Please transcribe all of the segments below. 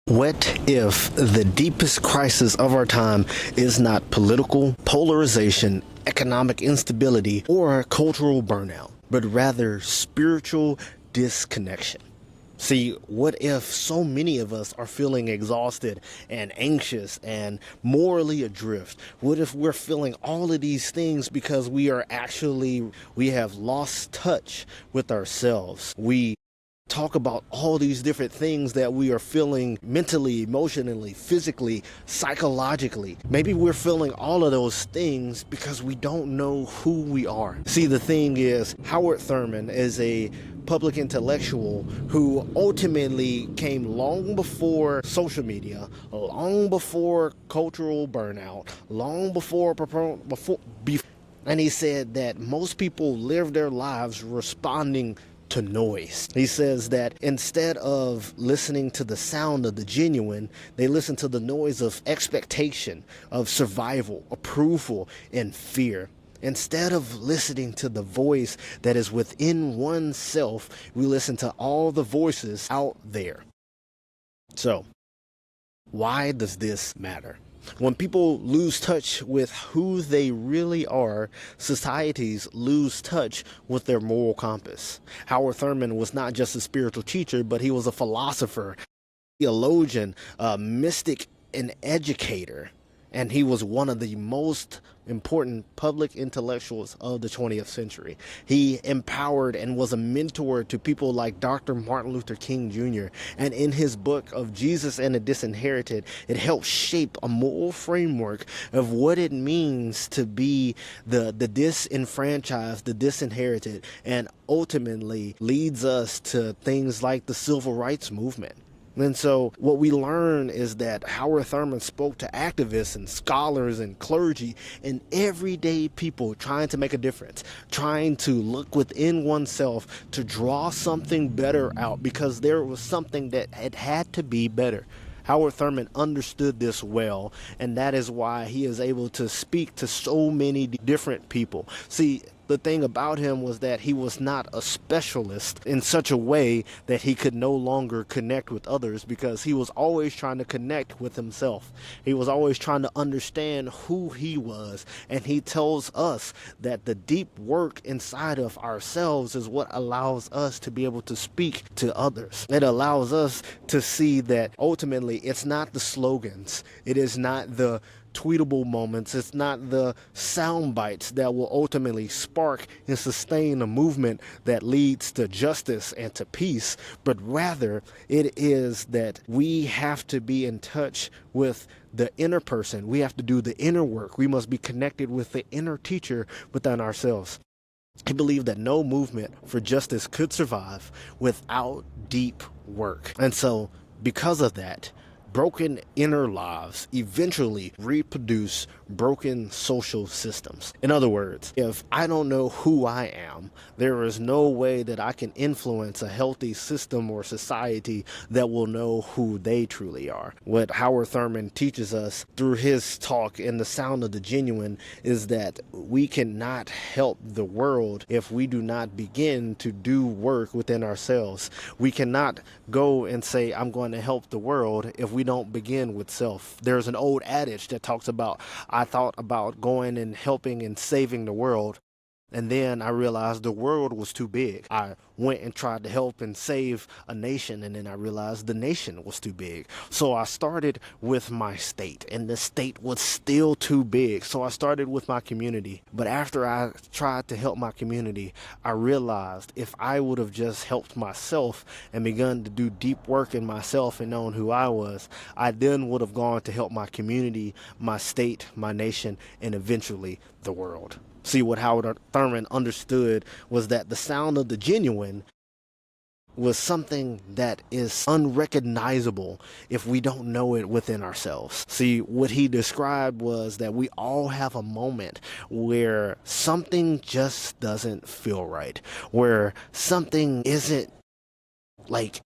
What if the deepest crisis of our time is not political polarization, economic instability, or cultural burnout, but rather spiritual disconnection? See, what if so many of us are feeling exhausted and anxious and morally adrift? What if we're feeling all of these things because we have lost touch with ourselves? We talk about all these different things that we are feeling mentally, emotionally, physically, psychologically. Maybe we're feeling all of those things because we don't know who we are. See, the thing is, Howard Thurman is a public intellectual who ultimately came long before social media, long before cultural burnout, long before and he said that most people live their lives responding to noise. He says that instead of listening to the sound of the genuine, they listen to the noise of expectation, of survival, approval, and fear. Instead of listening to the voice that is within oneself, we listen to all the voices out there. So, why does this matter? When people lose touch with who they really are, societies lose touch with their moral compass. Howard Thurman was not just a spiritual teacher, but he was a philosopher, theologian, a mystic, an educator. And he was one of the most important public intellectuals of the 20th century. He empowered and was a mentor to people like Dr. Martin Luther King Jr. And in his book of Jesus and the Disinherited, it helped shape a moral framework of what it means to be the disenfranchised, the disinherited, and ultimately leads us to things like the civil rights movement. And so what we learn is that Howard Thurman spoke to activists and scholars and clergy and everyday people trying to make a difference, trying to look within oneself to draw something better out because there was something that had to be better. Howard Thurman understood this well, and that is why he is able to speak to so many different people. See, the thing about him was that he was not a specialist in such a way that he could no longer connect with others because he was always trying to connect with himself. He was always trying to understand who he was. And he tells us that the deep work inside of ourselves is what allows us to be able to speak to others. It allows us to see that ultimately it's not the slogans. It is not the tweetable moments. It's not the sound bites that will ultimately spark and sustain a movement that leads to justice and to peace, but rather it is that we have to be in touch with the inner person. We have to do the inner work. We must be connected with the inner teacher within ourselves. He believed that no movement for justice could survive without deep work. And so because of that, broken inner lives eventually reproduce broken social systems. In other words, if I don't know who I am, there is no way that I can influence a healthy system or society that will know who they truly are. What Howard Thurman teaches us through his talk in The Sound of the Genuine is that we cannot help the world if we do not begin to do work within ourselves. We cannot go and say, I'm going to help the world if we don't begin with self. There's an old adage that talks about, I thought about going and helping and saving the world, and then I realized the world was too big. I went and tried to help and save a nation, and then I realized the nation was too big. So I started with my state, and the state was still too big. So I started with my community. But after I tried to help my community, I realized if I would have just helped myself and begun to do deep work in myself and known who I was, I then would have gone to help my community, my state, my nation, and eventually the world. See, what Howard Thurman understood was that the sound of the genuine was something that is unrecognizable if we don't know it within ourselves. See, what he described was that we all have a moment where something just doesn't feel right, where something isn't like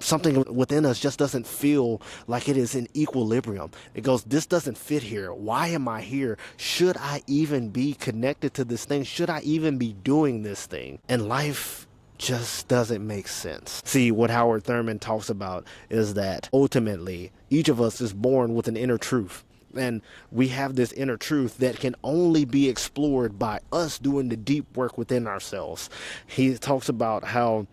something within us just doesn't feel like it is in equilibrium. It goes, this doesn't fit here. Why am I here? Should I even be connected to this thing? Should I even be doing this thing? And life just doesn't make sense. See, what Howard Thurman talks about is that ultimately each of us is born with an inner truth. And we have this inner truth that can only be explored by us doing the deep work within ourselves. He talks about how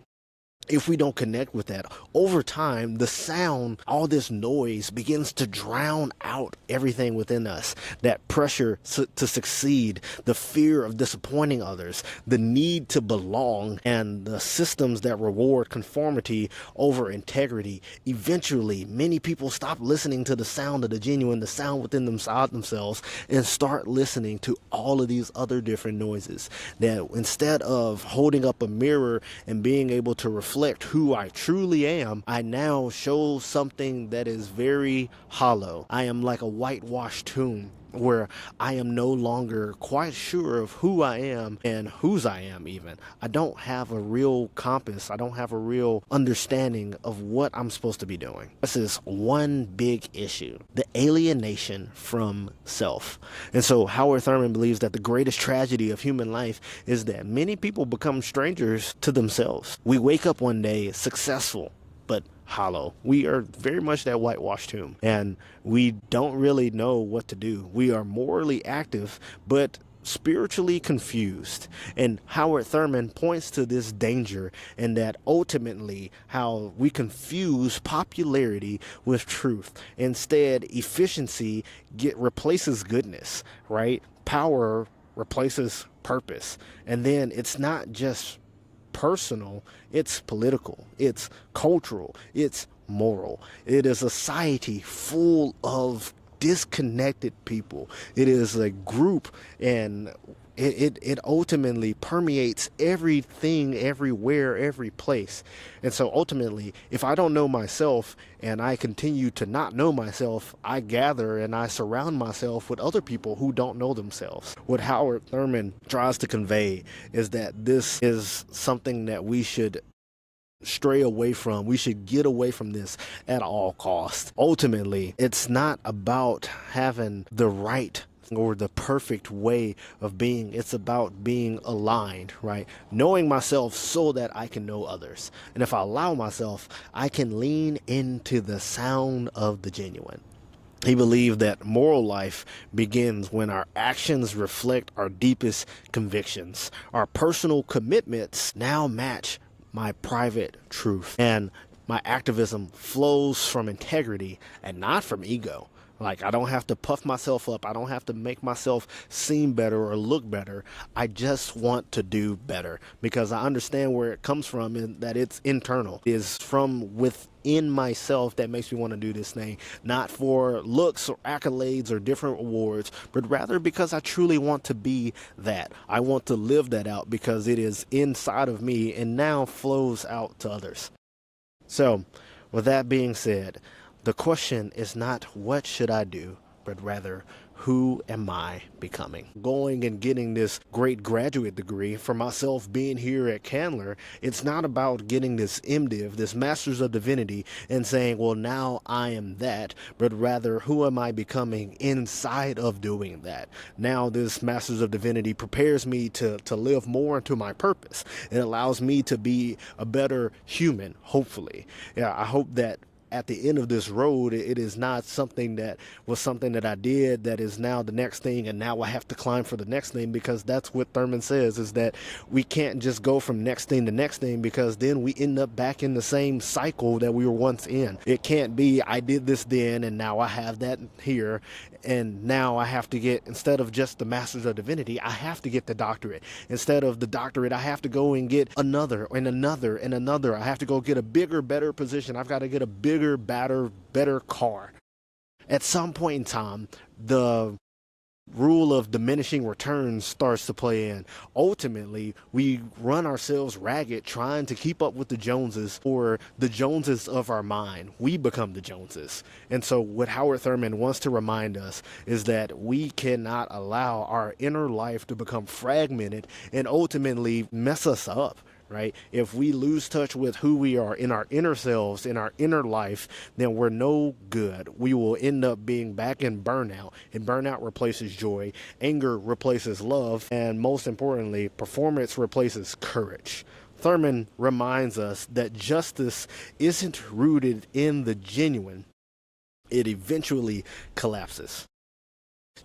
if we don't connect with that, over time, the sound, all this noise begins to drown out everything within us. That pressure to succeed, the fear of disappointing others, the need to belong, and the systems that reward conformity over integrity. Eventually, many people stop listening to the sound of the genuine, the sound within themselves, and start listening to all of these other different noises. That instead of holding up a mirror and being able to reflect who I truly am, I now show something that is very hollow. I am like a whitewashed tomb where I am no longer quite sure of who I am and whose I am even. I don't have a real compass. I don't have a real understanding of what I'm supposed to be doing. This is one big issue: the alienation from self. And so Howard Thurman believes that the greatest tragedy of human life is that many people become strangers to themselves. We wake up one day successful, but hollow. We are very much that whitewashed tomb, and we don't really know what to do. We are morally active, but spiritually confused. And Howard Thurman points to this danger, and that ultimately how we confuse popularity with truth. Instead, efficiency replaces goodness, right? Power replaces purpose. And then it's not just personal, it's political, it's cultural, it's moral. It is a society full of disconnected people. It is a group, and it ultimately permeates everything, everywhere, every place. And so ultimately, if I don't know myself and I continue to not know myself, I gather and I surround myself with other people who don't know themselves. What Howard Thurman tries to convey is that this is something that we should stray away from. We should get away from this at all costs. Ultimately, it's not about having the right or the perfect way of being. It's about being aligned, right? Knowing myself so that I can know others. And if I allow myself, I can lean into the sound of the genuine. He believed that moral life begins when our actions reflect our deepest convictions. Our personal commitments now match my private truth, and my activism flows from integrity and not from ego. Like, I don't have to puff myself up. I don't have to make myself seem better or look better. I just want to do better because I understand where it comes from, and that it's internal. It is from within myself that makes me want to do this thing, not for looks or accolades or different awards, but rather because I truly want to be that. I want to live that out because it is inside of me and now flows out to others. So, with that being said, the question is not what should I do, but rather who am I becoming? Going and getting this great graduate degree for myself being here at Candler, it's not about getting this MDiv, this Master's of Divinity, and saying, well, now I am that, but rather who am I becoming inside of doing that? Now this Master's of Divinity prepares me to live more into my purpose. It allows me to be a better human, hopefully. Yeah, I hope that at the end of this road, it is not something that was something that I did that is now the next thing, and now I have to climb for the next thing, because that's what Thurman says, is that we can't just go from next thing to next thing, because then we end up back in the same cycle that we were once in. It can't be I did this then and now I have that here, and now I have to get, instead of just the Master's of Divinity, I have to get the doctorate. Instead of the doctorate, I have to go and get another and another and another. I have to go get a bigger, better position. I've got to get a bigger, better car. At some point in time, the rule of diminishing returns starts to play in. Ultimately, we run ourselves ragged trying to keep up with the Joneses, or the Joneses of our mind. We become the Joneses. And so what Howard Thurman wants to remind us is that we cannot allow our inner life to become fragmented and ultimately mess us up. Right? If we lose touch with who we are in our inner selves, in our inner life, then we're no good. We will end up being back in burnout, and burnout replaces joy, anger replaces love, and most importantly, performance replaces courage. Thurman reminds us that justice isn't rooted in the genuine. It eventually collapses.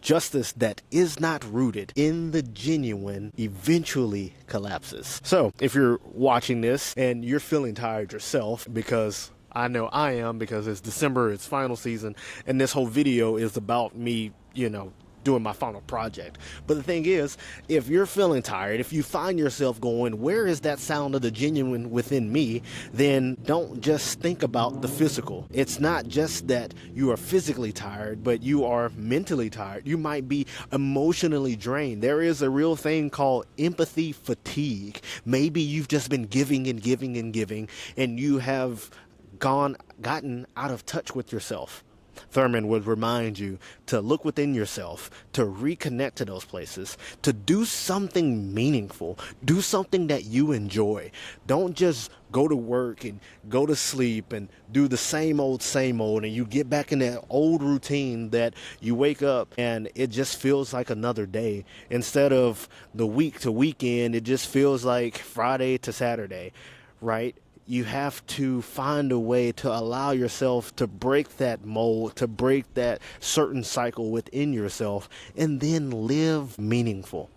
Justice that is not rooted in the genuine eventually collapses. So if you're watching this and you're feeling tired yourself, because I know I am, because it's December, it's final season, and this whole video is about me, doing my final project. But the thing is, if you're feeling tired, if you find yourself going, where is that sound of the genuine within me? Then don't just think about the physical. It's not just that you are physically tired, but you are mentally tired. You might be emotionally drained. There is a real thing called empathy fatigue. Maybe you've just been giving and giving and giving, and you have gotten out of touch with yourself. Thurman would remind you to look within yourself, to reconnect to those places, to do something meaningful, do something that you enjoy. Don't just go to work and go to sleep and do the same old, and you get back in that old routine that you wake up and it just feels like another day. Instead of the week to weekend, it just feels like Friday to Saturday, right? You have to find a way to allow yourself to break that mold, to break that certain cycle within yourself, and then live meaningful.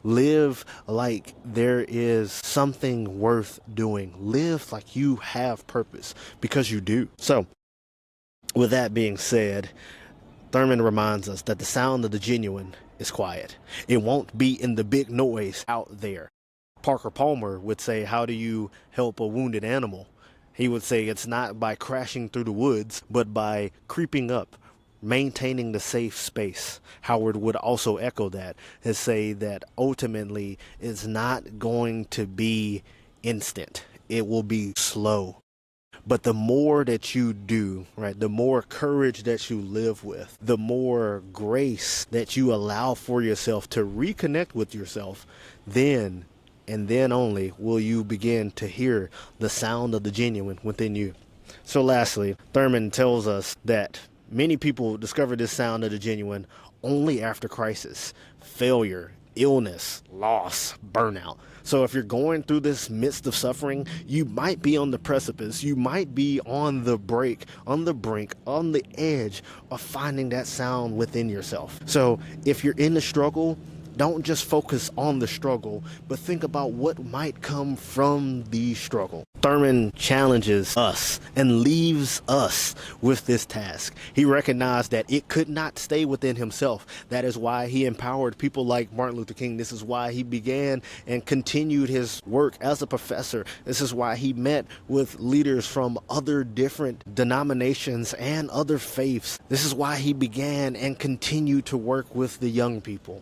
Live like there is something worth doing. Live like you have purpose, because you do. So, with that being said, Thurman reminds us that the sound of the genuine is quiet. It won't be in the big noise out there. Parker Palmer would say, how do you help a wounded animal? He would say it's not by crashing through the woods, but by creeping up, maintaining the safe space. Howard would also echo that and say that ultimately it's not going to be instant. It will be slow. But the more that you do, right, the more courage that you live with, the more grace that you allow for yourself to reconnect with yourself, then and then only will you begin to hear the sound of the genuine within you. So lastly, Thurman tells us that many people discover this sound of the genuine only after crisis, failure, illness, loss, burnout. So if you're going through this midst of suffering, you might be on the precipice, you might be on the brink, on the edge of finding that sound within yourself. So if you're in the struggle, don't just focus on the struggle, but think about what might come from the struggle. Thurman challenges us and leaves us with this task. He recognized that it could not stay within himself. That is why he empowered people like Martin Luther King. This is why he began and continued his work as a professor. This is why he met with leaders from other different denominations and other faiths. This is why he began and continued to work with the young people.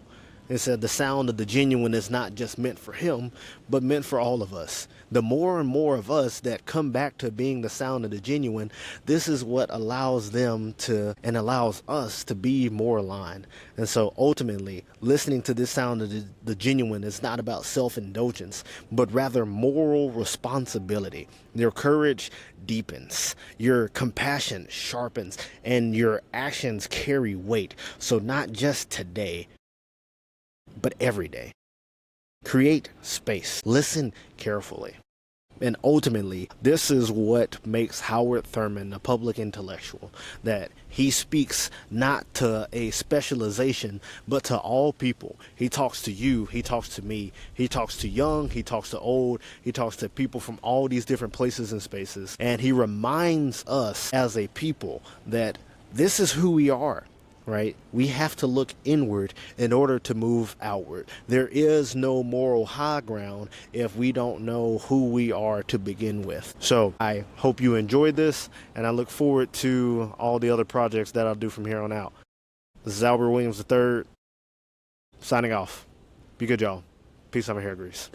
It said the sound of the genuine is not just meant for him, but meant for all of us. The more and more of us that come back to being the sound of the genuine, this is what allows them to and allows us to be more aligned. And so ultimately, listening to this sound of the genuine is not about self-indulgence, but rather moral responsibility. Your courage deepens, your compassion sharpens, and your actions carry weight. So not just today, but every day. Create space. Listen carefully. And ultimately, this is what makes Howard Thurman a public intellectual, that he speaks not to a specialization, but to all people. He talks to you, he talks to me, he talks to young, he talks to old, he talks to people from all these different places and spaces. And he reminds us as a people that this is who we are. Right? We have to look inward in order to move outward. There is no moral high ground if we don't know who we are to begin with. So I hope you enjoyed this, and I look forward to all the other projects that I'll do from here on out. This is Albert Williams III, signing off. Be good, y'all. Peace, I'm a hair grease.